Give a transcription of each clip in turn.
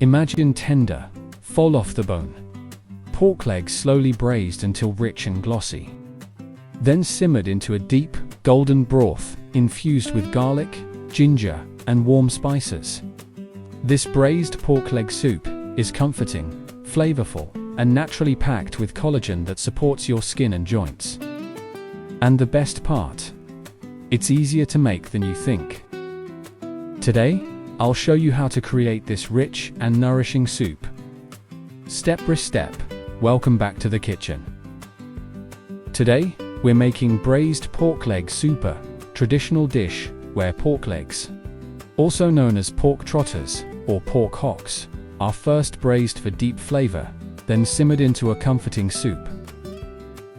Imagine tender, fall off the bone pork legs slowly braised until rich and glossy. Then simmered into a deep, golden broth infused with garlic, ginger, and warm spices. This braised pork leg soup is comforting, flavorful, and naturally packed with collagen that supports your skin and joints. And the best part? It's easier to make than you think. Today, I'll show you how to create this rich and nourishing soup. Step by step, welcome back to the kitchen. Today, we're making braised pork leg soup, a traditional dish where pork legs, also known as pork trotters or pork hocks, are first braised for deep flavor, then simmered into a comforting soup.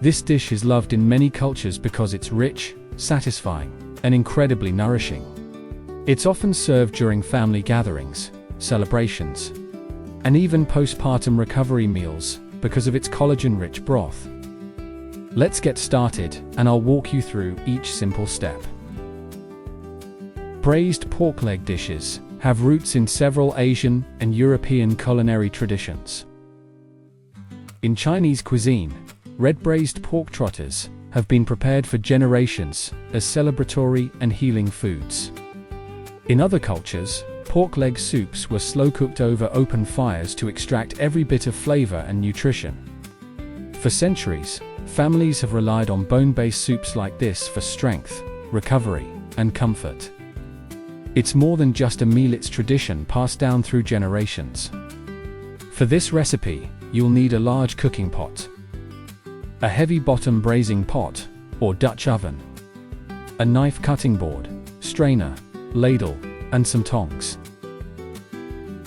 This dish is loved in many cultures because it's rich, satisfying, and incredibly nourishing. It's often served during family gatherings, celebrations, and even postpartum recovery meals because of its collagen-rich broth. Let's get started, and I'll walk you through each simple step. Braised pork leg dishes have roots in several Asian and European culinary traditions. In Chinese cuisine, red braised pork trotters have been prepared for generations as celebratory and healing foods. In other cultures, pork leg soups were slow-cooked over open fires to extract every bit of flavor and nutrition. For centuries, families have relied on bone-based soups like this for strength, recovery, and comfort. It's more than just a meal, it's tradition passed down through generations. For this recipe, you'll need a large cooking pot, a heavy bottom braising pot, or Dutch oven, a knife cutting board, strainer, ladle, and some tongs.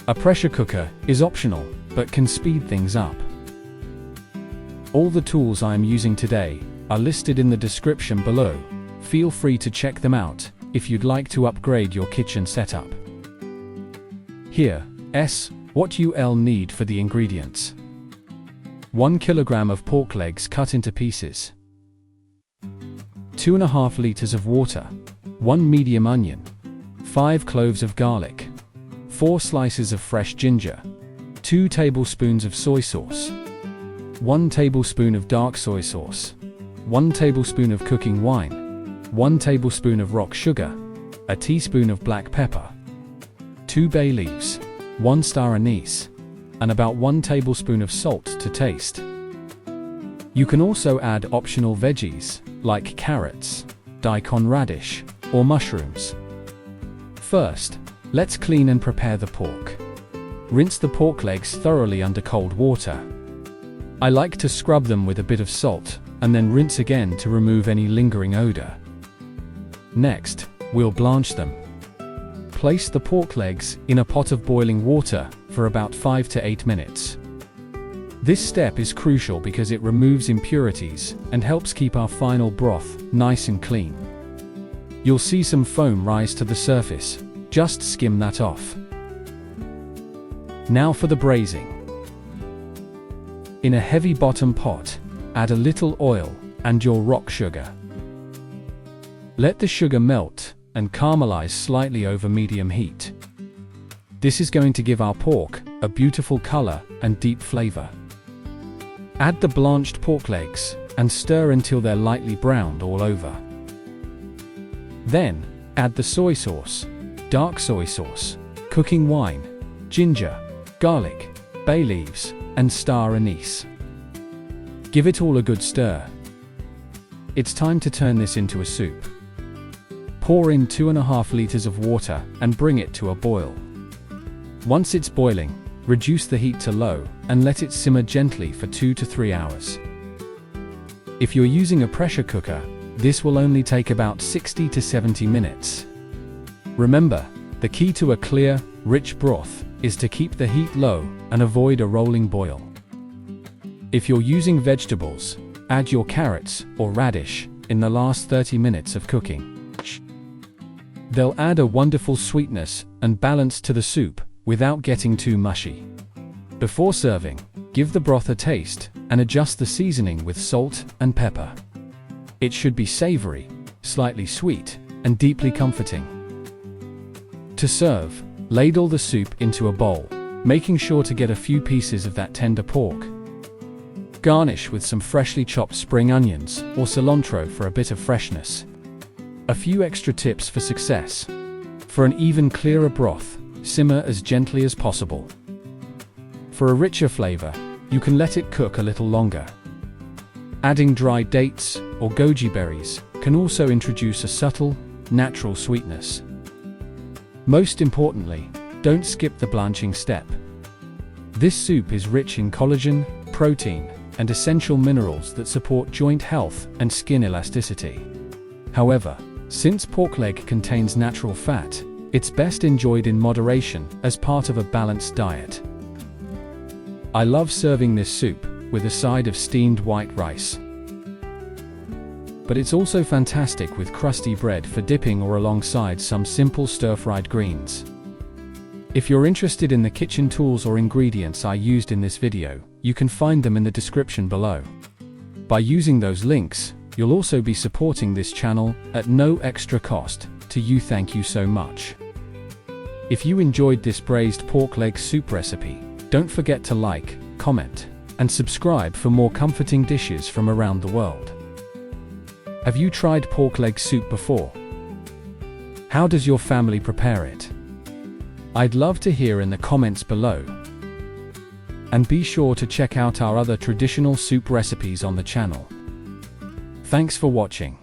A pressure cooker is optional, but can speed things up. All the tools I am using today are listed in the description below. Feel free to check them out if you'd like to upgrade your kitchen setup. Here's what you'll need for the ingredients. 1 kilogram of pork legs cut into pieces, 2.5 liters of water, 1 medium onion, 5 cloves of garlic, 4 slices of fresh ginger, 2 tablespoons of soy sauce, 1 tablespoon of dark soy sauce, 1 tablespoon of cooking wine, 1 tablespoon of rock sugar, a teaspoon of black pepper, 2 bay leaves, 1 star anise, and about 1 tablespoon of salt to taste. You can also add optional veggies like carrots, daikon radish, or mushrooms. First, let's clean and prepare the pork. Rinse the pork legs thoroughly under cold water. I like to scrub them with a bit of salt, and then rinse again to remove any lingering odor. Next, we'll blanch them. Place the pork legs in a pot of boiling water for about 5 to 8 minutes. This step is crucial because it removes impurities and helps keep our final broth nice and clean. You'll see some foam rise to the surface. Just skim that off. Now for the braising. In a heavy bottom pot, add a little oil and your rock sugar. Let the sugar melt and caramelize slightly over medium heat. This is going to give our pork a beautiful color and deep flavor. Add the blanched pork legs and stir until they're lightly browned all over. Then, add the soy sauce, dark soy sauce, cooking wine, ginger, garlic, bay leaves, and star anise. Give it all a good stir. It's time to turn this into a soup. Pour in 2.5 liters of water and bring it to a boil. Once it's boiling, reduce the heat to low and let it simmer gently for 2 to 3 hours. If you're using a pressure cooker, this will only take about 60 to 70 minutes. Remember, the key to a clear, rich broth is to keep the heat low and avoid a rolling boil. If you're using vegetables, add your carrots or radish in the last 30 minutes of cooking. They'll add a wonderful sweetness and balance to the soup without getting too mushy. Before serving, give the broth a taste and adjust the seasoning with salt and pepper. It should be savory, slightly sweet, and deeply comforting. To serve, ladle the soup into a bowl, making sure to get a few pieces of that tender pork. Garnish with some freshly chopped spring onions or cilantro for a bit of freshness. A few extra tips for success. For an even clearer broth, simmer as gently as possible. For a richer flavor, you can let it cook a little longer. Adding dried dates or goji berries can also introduce a subtle, natural sweetness. Most importantly, don't skip the blanching step. This soup is rich in collagen, protein, and essential minerals that support joint health and skin elasticity. However, since pork leg contains natural fat, it's best enjoyed in moderation as part of a balanced diet. I love serving this soup with a side of steamed white rice. But it's also fantastic with crusty bread for dipping or alongside some simple stir-fried greens. If you're interested in the kitchen tools or ingredients I used in this video, you can find them in the description below. By using those links, you'll also be supporting this channel at no extra cost to you. Thank you so much. If you enjoyed this braised pork leg soup recipe, don't forget to like, comment, and subscribe for more comforting dishes from around the world. Have you tried pork leg soup before? How does your family prepare it? I'd love to hear in the comments below. And be sure to check out our other traditional soup recipes on the channel. Thanks for watching.